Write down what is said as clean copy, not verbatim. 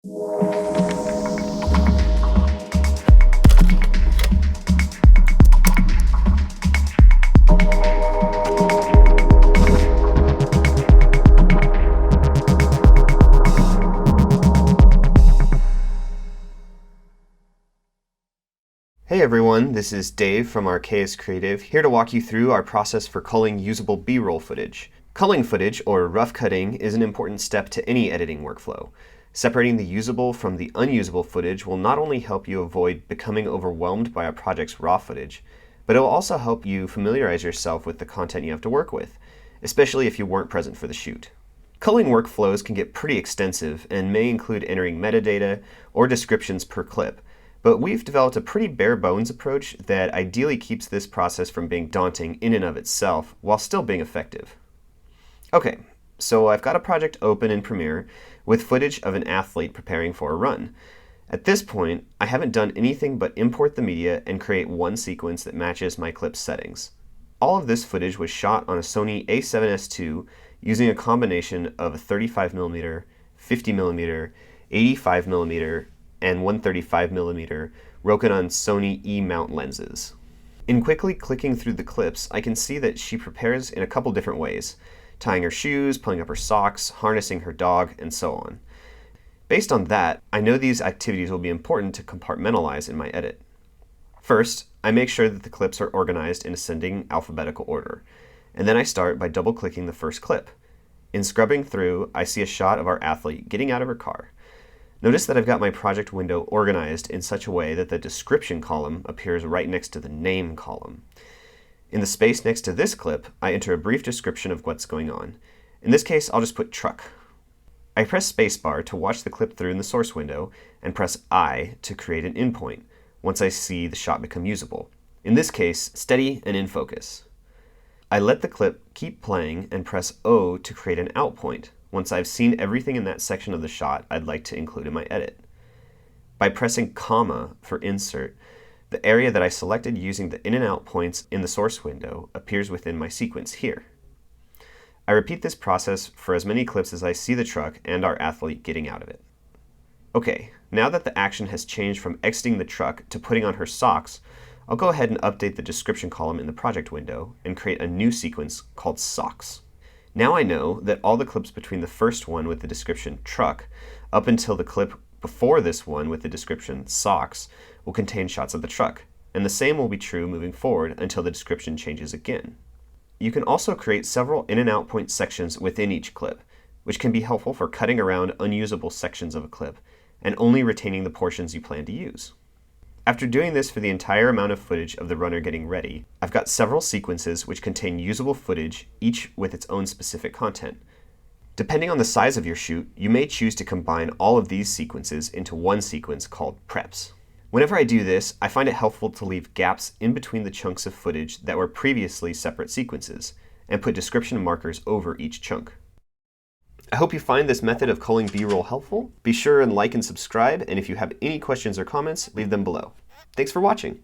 Hey everyone, this is Dave from Archaius Creative, here to walk you through our process for culling usable B-roll footage. Culling footage, or rough cutting, is an important step to any editing workflow. Separating the usable from the unusable footage will not only help you avoid becoming overwhelmed by a project's raw footage, but it will also help you familiarize yourself with the content you have to work with, especially if you weren't present for the shoot. Culling workflows can get pretty extensive and may include entering metadata or descriptions per clip. But we've developed a pretty bare bones approach that ideally keeps this process from being daunting in and of itself while still being effective. Okay, so I've got a project open in Premiere with footage of an athlete preparing for a run. At this point, I haven't done anything but import the media and create one sequence that matches my clip's settings. All of this footage was shot on a Sony a7S II using a combination of a 35mm, 50mm, 85mm, and 135mm Rokinon Sony E-mount lenses. In quickly clicking through the clips, I can see that she prepares in a couple different ways, tying her shoes, pulling up her socks, harnessing her dog, and so on. Based on that, I know these activities will be important to compartmentalize in my edit. First, I make sure that the clips are organized in ascending alphabetical order, and then I start by double-clicking the first clip. In scrubbing through, I see a shot of our athlete getting out of her car. Notice that I've got my project window organized in such a way that the description column appears right next to the name column. In the space next to this clip, I enter a brief description of what's going on. In this case, I'll just put truck. I press spacebar to watch the clip through in the source window, and press I to create an in point once I see the shot become usable. In this case, steady and in focus. I let the clip keep playing and press O to create an out point once I've seen everything in that section of the shot I'd like to include in my edit. By pressing comma for insert, the area that I selected using the in and out points in the source window appears within my sequence here. I repeat this process for as many clips as I see the truck and our athlete getting out of it. Okay, now that the action has changed from exiting the truck to putting on her socks, I'll go ahead and update the description column in the project window and create a new sequence called socks. Now I know that all the clips between the first one with the description truck up until the clip before this one with the description socks will contain shots of the truck, and the same will be true moving forward until the description changes again. You can also create several in and out point sections within each clip, which can be helpful for cutting around unusable sections of a clip and only retaining the portions you plan to use. After doing this for the entire amount of footage of the runner getting ready, I've got several sequences which contain usable footage, each with its own specific content. Depending on the size of your shoot, you may choose to combine all of these sequences into one sequence called preps. Whenever I do this, I find it helpful to leave gaps in between the chunks of footage that were previously separate sequences, and put description markers over each chunk. I hope you find this method of culling B-roll helpful. Be sure and like and subscribe, and if you have any questions or comments, leave them below. Thanks for watching.